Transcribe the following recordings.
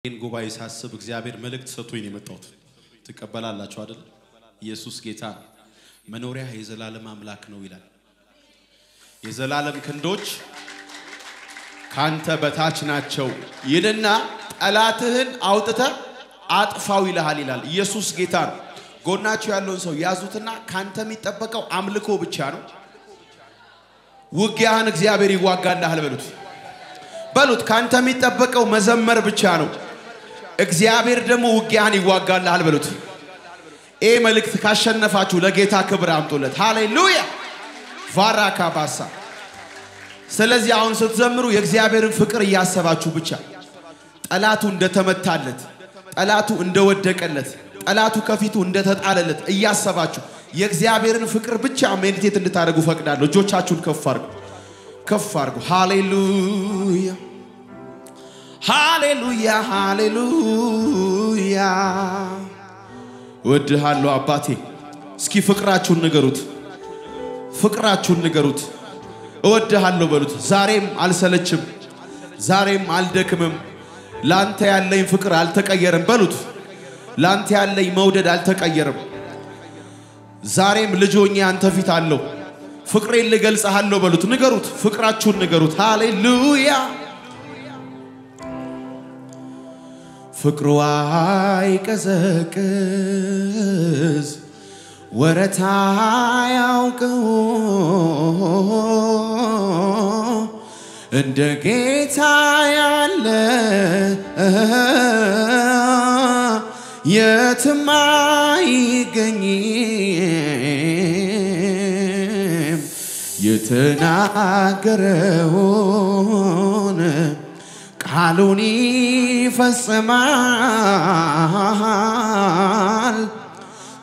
ይህን ጉባኤ ሳስብ እግዚአብሔር መልእክት ሰጥቶኝ ነው የመጣሁት። ተቀበላላችሁ አይደል? ኢየሱስ ጌታ መኖሪያ የዘላለም አምላክ ነው ይላል። የዘላለም ክንዶች ካንተ በታች ናቸው ይልና ጠላትህን አውጥተ አጥፋው ይላል። ኢየሱስ ጌታ ነው። ጎናችሁ ያለውን ሰው ያዙትና ካንተ የሚጠበቀው አምልኮ ብቻ ነው። ውጊያህን እግዚአብሔር ይዋጋልሃል በሉት። ካንተ የሚጠበቀው መዘመር ብቻ ነው። እግዚአብሔር ደግሞ ውጊያህን ይዋጋልሃል በሉት። ይሄ መልእክት ካሸነፋችሁ ለጌታ ክብር አምጡለት። ሃሌሉያ ቫራካ ባሳ። ስለዚህ አሁን ስትዘምሩ የእግዚአብሔርን ፍቅር ያያሰባችሁ ብቻ ጠላቱ እንደተመታለት፣ ጠላቱ እንደወደቀለት፣ ጠላቱ ከፊቱ እንደተጣለለት ያያሰባችሁ የእግዚአብሔርን ፍቅር ብቻ ሜዲቴት እንድታደርጉ ፈቅዳለሁ። እጆቻችሁን ከፍ አድርጉ። ሃሌሉያ ሃሌሉያ ሃሌሉያ። ወድሃለሁ አባቴ። እስኪ ፍቅራችሁን ንገሩት። እወድሃለሁ በሉት። ዛሬም አልሰለችም፣ ዛሬም አልደክምም። ላንተ ያለኝ ፍቅር አልተቀየረም በሉት። ላንተ ያለኝ መውደድ አልተቀየረም። ዛሬም ልጆኛ አንተ ፊት አለው። ፍቅሬን ልገልጽሃለሁ በሉት። ንገሩት፣ ፍቅራችሁን ንገሩት። ሃሌሉያ። ፍቅሩ አይቀዘቅዝ ወረታ ያውቀው እንደ ጌታ ያለ የትም አይገኝም። የተናገረውን ቃሉን ይፈጽማል።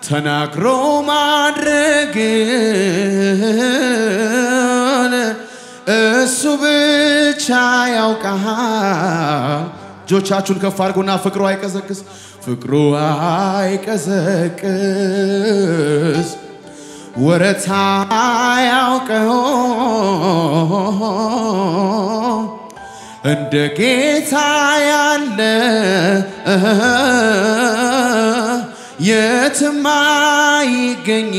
ተናግሮ ማድረግን እሱ ብቻ ያውቃል። እጆቻችሁን ከፍ አድርጉና ፍቅሩ አይቀዘቅዝ ወረታ ያውቀው እንደ ጌታ ያለ የትም አይገኝም።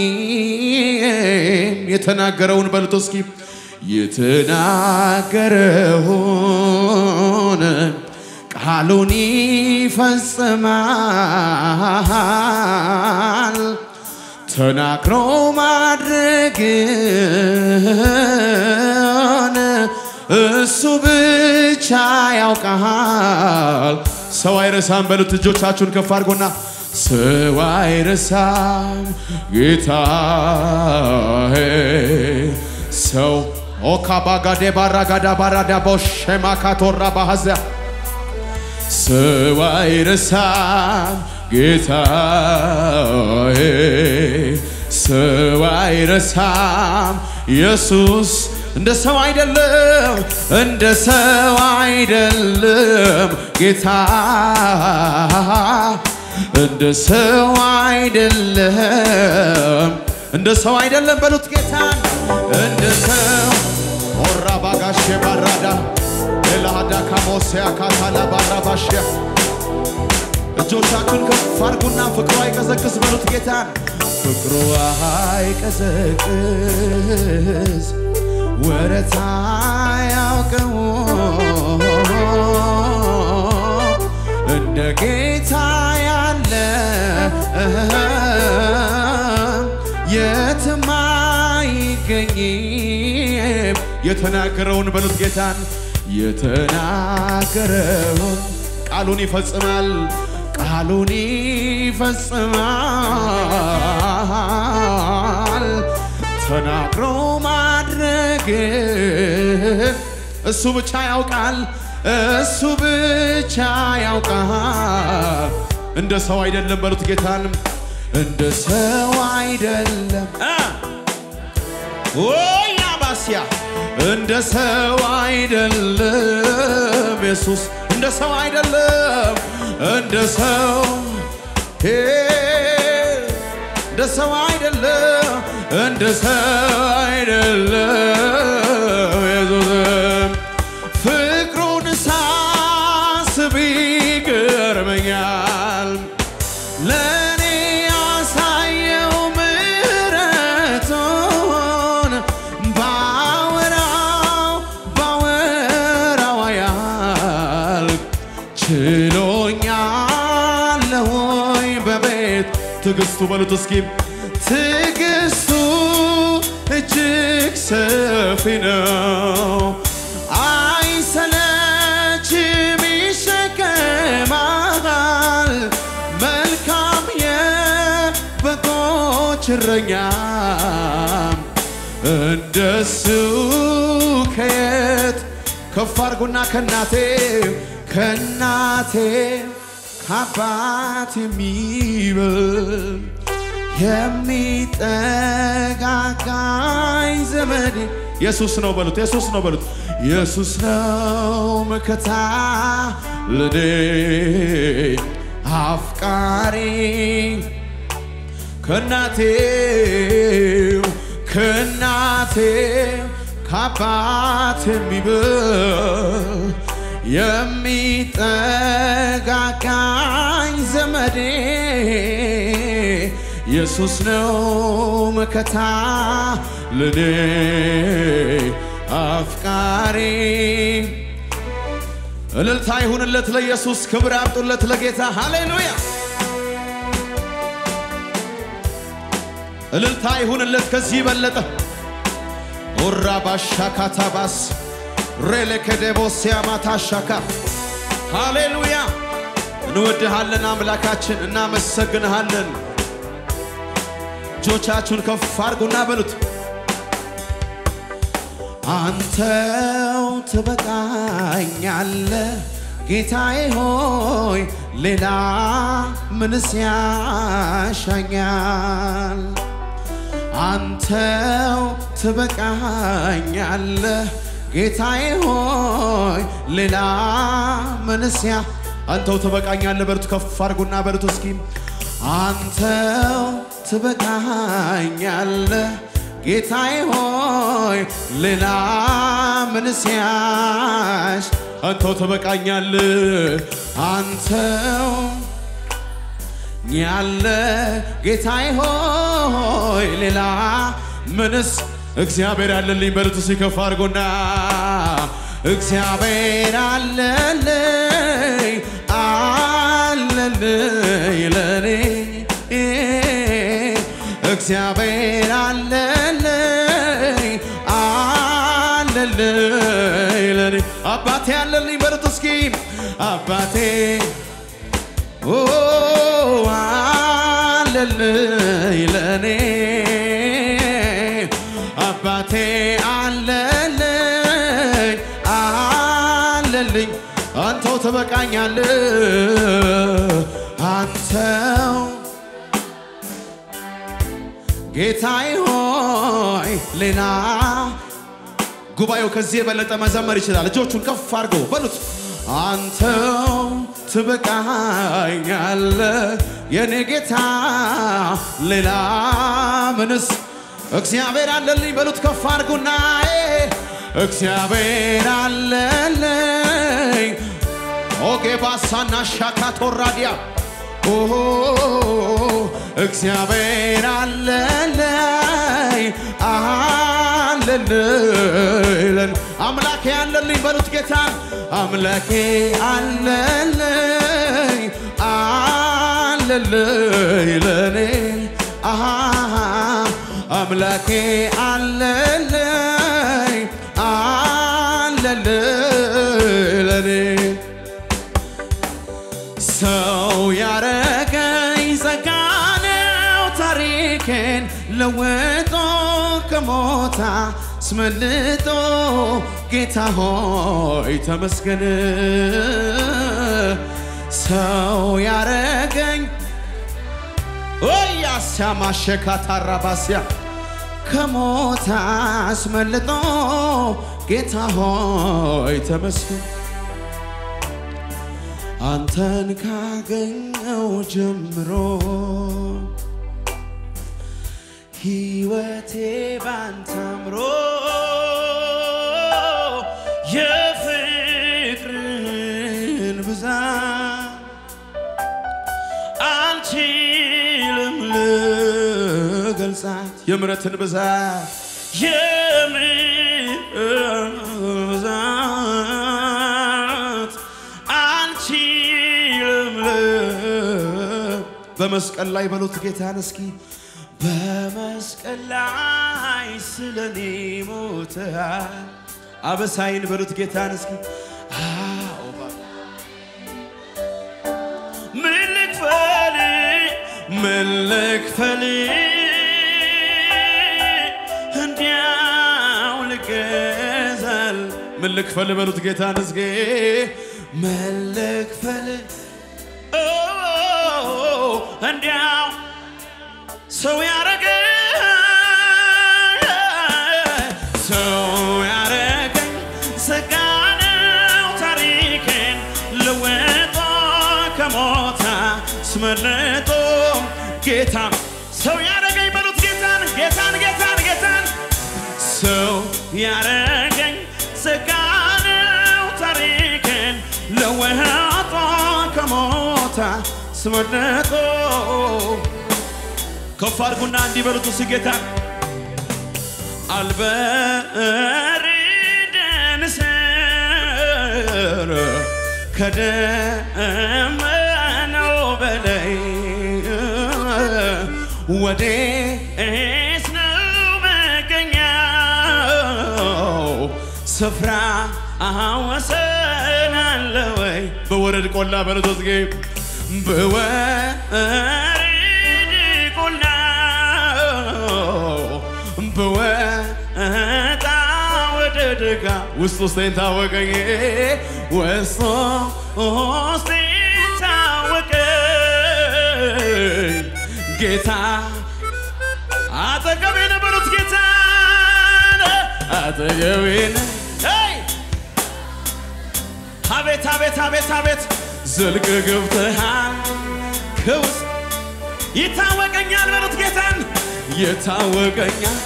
የተናገረውን በሉት እስኪ። የተናገረውን ቃሉን ይፈጽማል። ተናግሮ ማድረግን እሱ ብቻ ያውቃል። ሰው አይረሳም በሉት። እጆቻችሁን ከፍ አድርጎና ሰው አይረሳም ጌታዬ። ሰው ኦካባጋዴ ባራጋዳ ባራዳ ቦሸማካቶራ ባሃዛ። ሰው አይረሳም ጌታዬ። ሰው አይረሳም ኢየሱስ። እንደ ሰው አይደለም ጌታ። እንደ ሰው አይደለም በሉት ጌታ። እንደ ሰው ኦራ ባጋሽ ባራዳ ለሃዳ ካሞሲያ ካታላ ባራባሽ። እጆቻችሁን ከፍ አድርጉና ፍቅሩ አይቀዘቅዝ በሉት ጌታ። ፍቅሩ አይቀዘቅዝ ወረታ ያውቀው እንደ ጌታ ያለ የትም አይገኝም። የተናገረውን በሉት ጌታን። የተናገረውን ቃሉን ይፈጽማል። ተናግሮ ማድረግ እሱ ብቻ ያውቃል። እንደ ሰው አይደለም በሉት ጌታን። እንደ ሰው አይደለም ኦያ ባሲያ። እንደ ሰው አይደለም ኢየሱስ። እንደ ሰው አይደለም ኢየሱስ። ፍቅሩን ሳስብ ችሎኛል ሆይ በቤት ትግስቱ በሉት እስኪ ትግስቱ እጅግ ሰፊ ነው አይሰለችም ይሸከማል መልካም የበጎች እረኛ እንደሱ ከየት ከፍ አድርጉና ከናቴ ከአባት የሚበልጥ የሚጠጋጋኝ ዘመዴ ኢየሱስ ነው በሉት ኢየሱስ ነው መከታ ለኔ አፍቃሪ ከናቴ ከአባት የሚበልጥ የሚጠጋጋኝ ዘመዴ ኢየሱስ ነው መከታ ለኔ አፍቃሪ እልልታ ይሁንለት ለኢየሱስ ክብር አምጡለት ለጌታ ሃሌሉያ እልልታ ይሁንለት ከዚህ በለጠ ኦራ ባሻካታባስ ሬለከደቦሲያ ማታሻካ ሃሌሉያ እንወድሃለን አምላካችን እናመሰግንሃለን እጆቻችሁን ከፍ አድርጉና በሉት አንተው ትበቃኛለህ ጌታዬ ሆይ ሌላ ምንስ ያሻኛል አንተው ትበቃኛለህ ጌታዬ ሆይ ሌላ ምንስ አንተው ትበቃኛለህ በርቱ ከፍ አድርጉና በርቱ እስኪ አንተው ትበቃኛለህ ጌታዬ ሆይ ሌላ ምንስ አንተው ትበቃኛለህ አንተው ያለ ጌታዬ ሆይ ሌላ ምንስ እግዚአብሔር አለልኝ በርቱ ሲከፍ አድርጎና እግዚአብሔር አለልኝ ለኔ እግዚአብሔር አለልኝ ለኔ አባቴ አለልኝ በርቱ እስኪ አባቴ አለልኝ ለኔ አባቴ አለልኝ አንተው ትበቃኛለህ አንተው ጌታዬ ሆይ ሌላ ጉባኤው ከዚህ የበለጠ መዘመር ይችላል እጆቹን ከፍ አድርገው በሉት አንተው ትበቃኛለህ የኔ ጌታ ሌላ ምንስ እግዚአብሔር አለልኝ በሉት ከፍ አድርጉና እግዚአብሔር አለልኝ ኦጌ ባሳና ሻካቶራዲያ እግዚአብሔር አለልኝ አምላኬ አለልኝ በሉት ጌታ አምላኬ አለልኝ ለኔ አምላኬ አለልኝ ለኔ ሰው ያረገኝ ጸጋ ነው ታሪኬን ለውጦ ከሞት አስመልጦ ጌታ ሆይ ተመስገን ሰው ያረገኝ ኦያስያ ማሸካታራባስያ ከሞት አስመልጦ ጌታ ሆይ ተመስገን አንተን ካገኘው ጀምሮ ሕይወቴ ባንተ አምሮ የፍቅርን ብዛት አልችልም ልገልጻት የምሕረትን ብዛት የምሕረትን ብዛት አልችልም በመስቀል ላይ በሉት ጌታን እስኪ በመስቀል ላይ ስለኔ ሞተሃል አበሳይን በሉት ጌታን እስኪ አውባ መልክፈል እንዲያው ልገዛል መልክፈል በሉት ጌታን እስኪ መልክፈል እንዲያው ሰው ያረገኝ ዘጋነው ታሪኬን ለወጣ ከሞታ ስመለጦ ጌታ ሰው ያረገኝ በሉት ጌታን ሰው ያረገኝ ዘጋነው ታሪኬን ለወጣ ከሞታ ስመለጦ ከፋርጉና እንዲበሉት ሲጌታ አልበርደን ሰር ከደመናው በላይ ወዴት ነው መገኛው ስፍራ ወሰን አለ ወይ በወረድ ቆላ በሉት እስኪ በወጣ ወደ ደጋ ውስጤን ታወቀኝ ውስጤን ታወቀኝ ጌታ አጠገቤ ነው በሉት ጌታን አጠገቤ ነው አቤት ዘልቅ ገብተሃል ከውስጥ ይታወቀኛል በሉት ጌታን ይታወቀኛል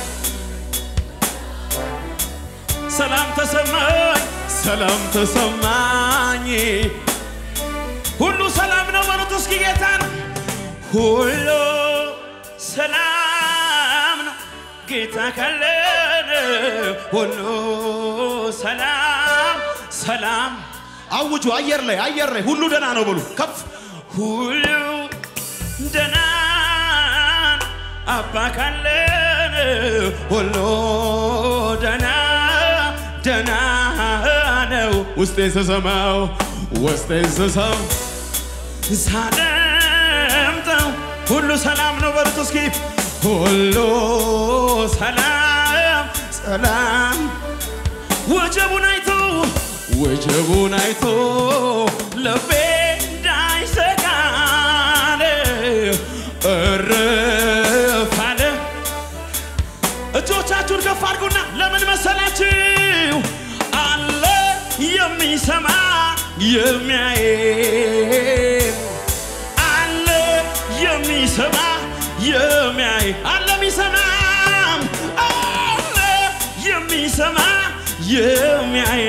ሰላም ተሰማኝ ሁሉ ሰላም ነው በሉት እስኪ ጌታን ሁሉ ሰላም ነው ጌታ ካለን ሁሉ ሰላም አውጁ አየር ላይ ሁሉ ደና ነው በሉ ከፍ ሁሉ ደና አባ ካለን ሁሉ ደና ነው ውስጤን ስሰማው ሳደምጠው ሁሉ ሰላም ነው በሉት እስኪ ሁሉ ሰላም ወጀቡን አይቶ ልቤ እንዳይሰጋል እረፍ አለ እጆቻችሁን ከፍ አድርጉና ለምን መሰላችሁ አለ የሚሰማ የሚያይ አለ የሚሰማ የሚያይ አለ የሚሰማ የሚያይ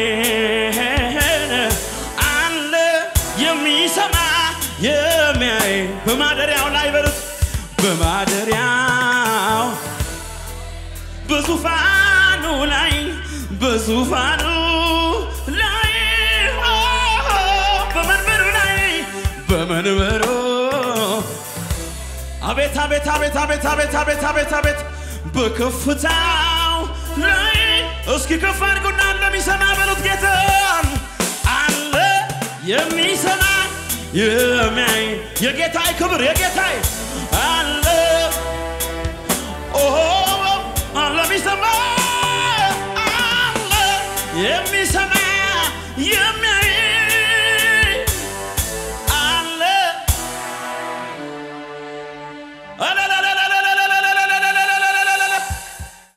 አለ የሚሰማ የሚያይ በማደሪያው ላይ በሉት በማደሪያው በዙፋኑ ላይ በመንበሩ አቤት በከፍታው ላይ እስኪ ከፍ አድርጉና ለሚሰማ በሉት ጌታን አለ የሚሰማ የሚያይ የጌታዬ ክብር የጌታዬ